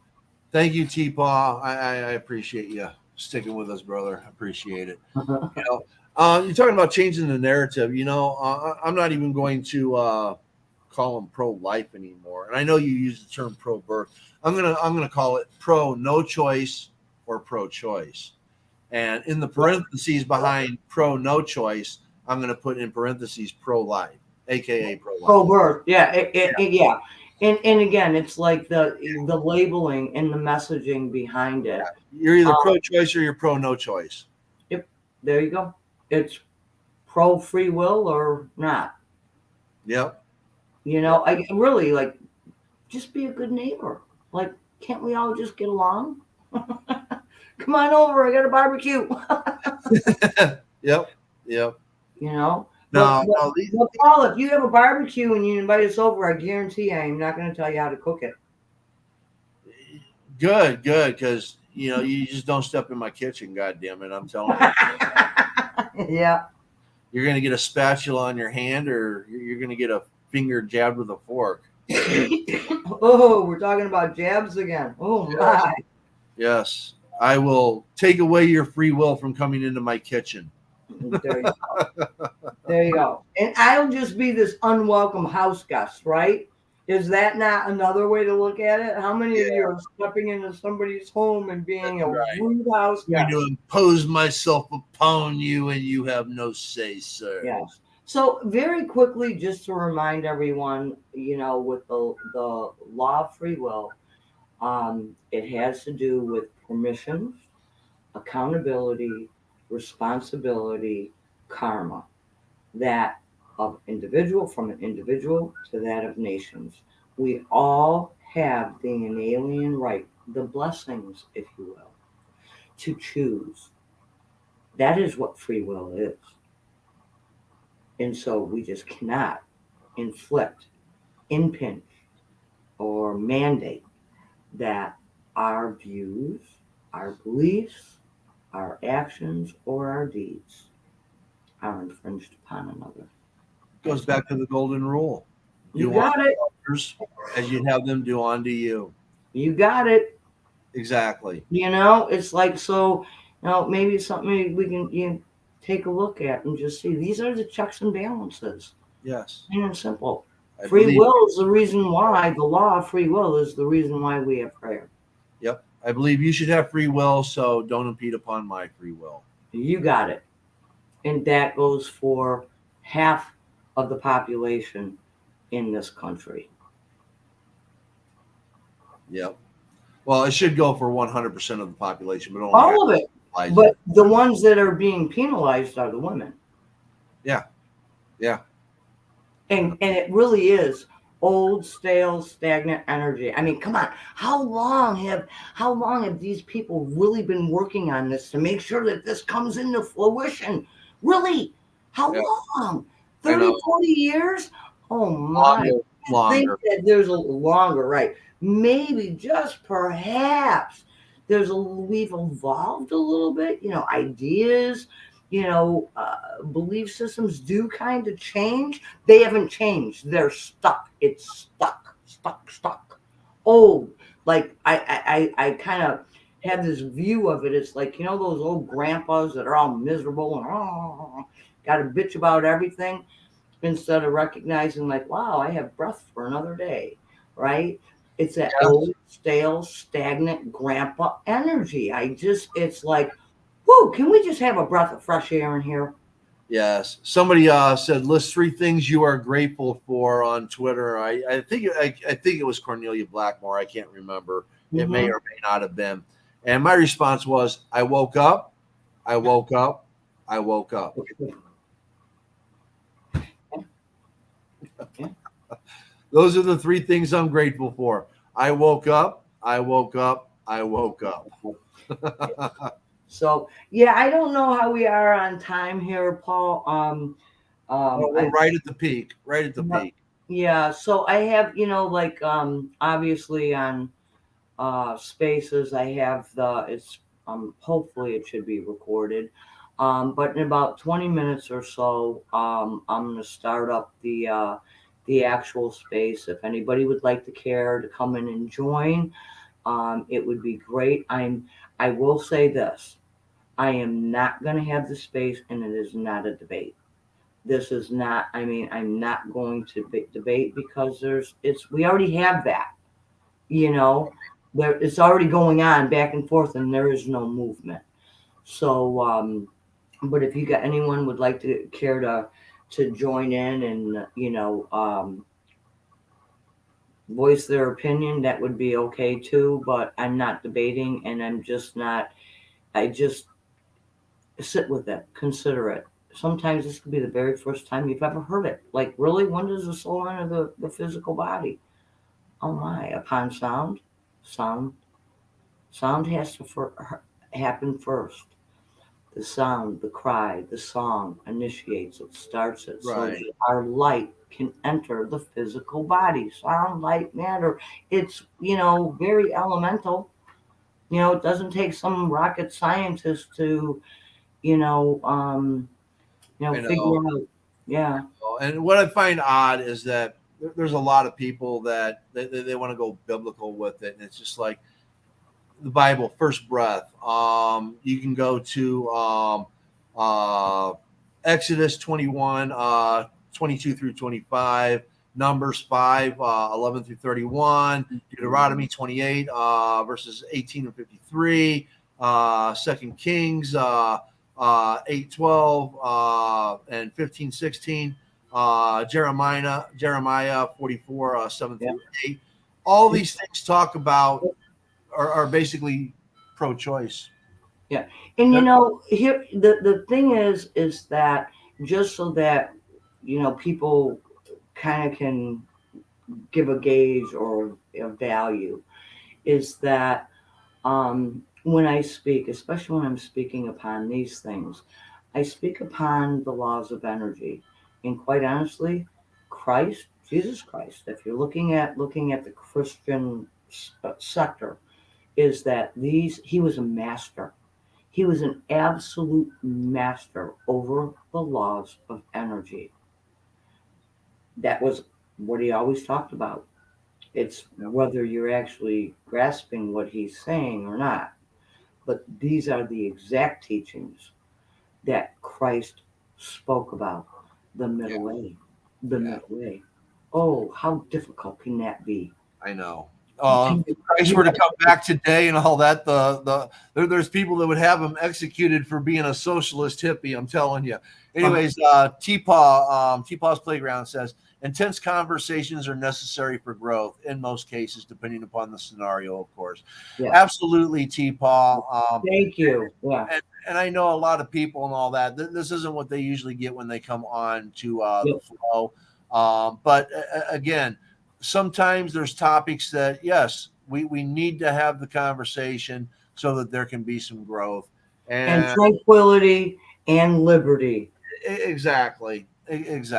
Thank you, T-Paw. I appreciate you sticking with us, brother. I appreciate it. it. You know, you're talking about changing the narrative. I'm not even going to call them pro-life anymore. And I know you use the term pro-birth. I'm gonna call it pro-no choice or pro-choice. And in the parentheses behind pro-no choice, I'm gonna put in parentheses pro-life, aka pro-life. Pro birth, yeah, yeah. And again, it's like the labeling and the messaging behind it. You're either Um, pro-choice or you're pro-no choice. yep, there you go. It's pro free will or not. Yep. I really like just be a good neighbor. Like, can't we all just get along? Come on over. I got a barbecue. Yep. Yep. you know. But, No, but, no, but Paul, if you have a barbecue and you invite us over, I guarantee I am not going to tell you how to cook it. good, because you just don't step in my kitchen. God damn it, I'm telling you, Yeah. you're gonna get a spatula on your hand, or you're gonna get a finger jabbed with a fork. Oh, we're talking about jabs again. Oh Yes, my. yes, I will take away your free will from coming into my kitchen. There you go. There you go. And I'll just be this unwelcome house guest, right? Is that not another way to look at it? How many of you Yeah, are stepping into somebody's home and being that's a right. rude house I'm going to guest? impose myself upon you, and you have no say, sir. Yes. So very quickly, just to remind everyone, with the law of free will, it has to do with permissions, accountability, responsibility, karma. That of individual from an individual to that of nations. We all have the inalienable right, the blessings, if you will, to choose That is what free will is. And so we just cannot inflict, impinge, or mandate that our views, our beliefs, our actions, or our deeds are infringed upon another. Goes That's back to the golden rule. you Do unto got it. others as you'd have them do unto you. You got it. Exactly. It's like so. Maybe it's something we can take a look at and just see. These are the checks and balances. Yes. Plain and simple. I Free believe. will is the reason why the law of free will is the reason why we have prayer. Yep. I believe you should have free will, so don't impede upon my free will. You got it. And that goes for half of the population in this country. Yep. Well, it should go for 100% of the population, but only half All of it. applies But it. the ones that are being penalized are the women. Yeah. Yeah. And it really is old, stale, stagnant energy. I mean, come on. How long have these people really been working on this to make sure that this comes into fruition? Really? How Yeah. long? I 30, know. 40 years? Oh my. Think Longer. that there's a longer, right? Maybe just perhaps we've evolved a little bit, ideas, belief systems do kind of change. They haven't changed. They're stuck. It's stuck. Old. Like I kind of have this view of it. It's like, those old grandpas that are all miserable and got to bitch about everything instead of recognizing like, wow, I have breath for another day, right? It's that Yes. old, stale, stagnant grandpa energy. It's like, whoo, can we just have a breath of fresh air in here? Yes. Somebody said list 3 things you are grateful for on Twitter. I think it was Cornelia Blackmore. I can't remember. It may Mm-hmm. or may not have been. And my response was, I woke up, I woke up, I woke up. Yeah. Those are the 3 things I'm grateful for. I woke up, I woke up, I woke up. So yeah, I don't know how we are on time here, Paul. Oh, we're right at the peak. Right at the peak. Yeah, so I have, like obviously on spaces I have it's hopefully it should be recorded. But in about 20 minutes or so, I'm gonna start up the actual space. If anybody would like to care to come in and join, it would be great. I will say this. I am not gonna have the space and it is not a debate. This is not, I mean, I'm not going to debate because we already have that, you know, it's already going on back and forth and there is no movement. So, but if you got anyone would like to care to join in and, voice their opinion, that would be okay too, but I'm not debating and I just sit with it, consider it. Sometimes this could be the very first time you've ever heard it. Like, really? When does the soul enter the physical body? Oh my, upon sound? Sound. Sound has to happen first. The sound, the cry, the song initiates it, starts it, so Right. that our light can enter the physical body. Sound, light, matter. It's, very elemental. It doesn't take some rocket scientist to, you know, um, I figure know. out. Yeah. And what I find odd is that there's a lot of people that they want to go biblical with it. And it's just like the Bible, first breath. You can go to uh, Exodus 21, 22 through 25, Numbers 5, 11 through 31, Deuteronomy 28, verses 18 and 53, 2 Kings 8, 12, and 15, 16, Jeremiah 44, 7 Yeah. through 8. All these things talk about are basically pro-choice. Yeah. And here the thing is that just so that people kind of can give a gauge or a value is that when I speak, especially when I'm speaking upon these things, I speak upon the laws of energy. And quite honestly, Christ, Jesus Christ, if you're looking at the Christian sector, is that he was a master. He was an absolute master over the laws of energy. That was what he always talked about. It's Yep. whether you're actually grasping what he's saying or not. But these are the exact teachings that Christ spoke about. The Yeah. middle way. The Yeah. middle way. Oh, how difficult can that be? I know. You, If Christ you were to come back today and all that, there's people that would have him executed for being a socialist hippie. I'm telling you. Anyways, T-Paw's Playground says intense conversations are necessary for growth in most cases, depending upon the scenario, of course. yeah. Absolutely, T-Paw. Thank you. Yeah. And I know a lot of people and all that. This isn't what they usually get when they come on to the Yep. flow. But again, sometimes there's topics that, yes, we need to have the conversation so that there can be some growth. And And tranquility and liberty. exactly, and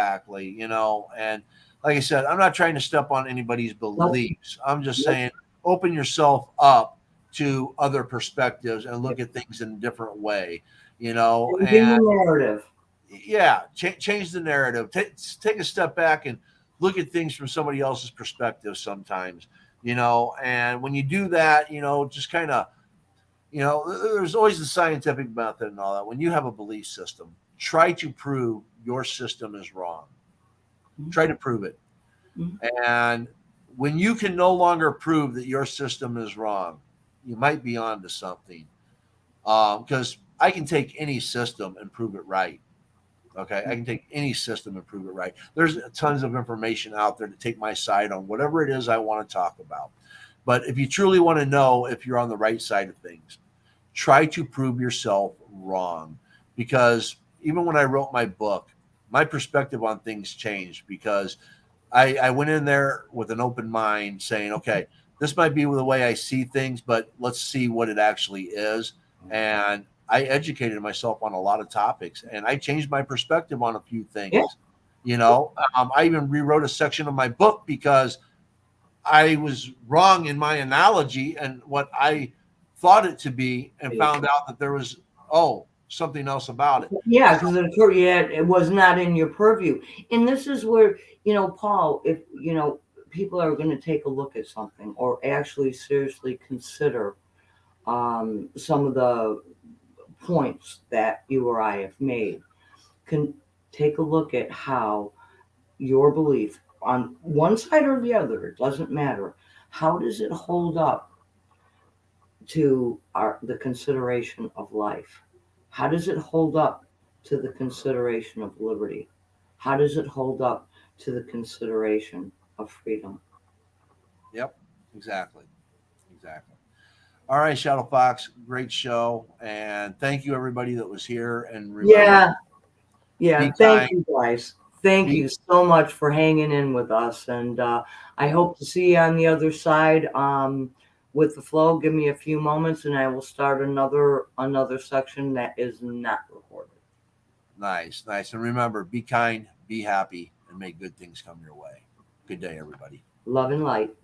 like I said, I'm not trying to step on anybody's Nope. beliefs. I'm just Nope. saying, open yourself up to other perspectives and Yep. look at things in a different way, Changing and the narrative. yeah, change the narrative. Take a step back and look at things from somebody else's perspective sometimes, and when you do that, just kind of, there's always the scientific method and all that. When you have a belief system, try to prove your system is wrong. Mhm. Try to prove it. Mhm. And when you can no longer prove that your system is wrong, you might be onto something. Because I can take any system and prove it right. Okay, I can take any system and prove it right. There's tons of information out there to take my side on whatever it is I want to talk about. But if you truly want to know if you're on the right side of things, try to prove yourself wrong. Because even when I wrote my book, my perspective on things changed because I went in there with an open mind saying, okay, this might be the way I see things, but let's see what it actually is. And I educated myself on a lot of topics and I changed my perspective on a few Yeah. things. I even rewrote a section of my book because I was wrong in my analogy and what I thought it to be, and found out that there was, something else about it. Yeah, So, because it was not in your purview. And this is where, Paul, if, people are going to take a look at something or actually seriously consider some of the points that you or I have made, can take a look at how your belief on one side or the other, it doesn't matter. How does it hold up to the consideration of life? How does it hold up to the consideration of liberty? How does it hold up to the consideration of freedom? yep, exactly. Exactly. All right, Shadow Fox, great show. And thank you, everybody that was here. And remember, Yeah, yeah. be Thank kind, you guys. Thank be you so much for hanging in with us. And I yeah, hope to see you on the other side with the flow. Give me a few moments and I will start another section that is not recorded. nice, nice. And remember, be kind, be happy, and make good things come your way. Good day, everybody. Love and light.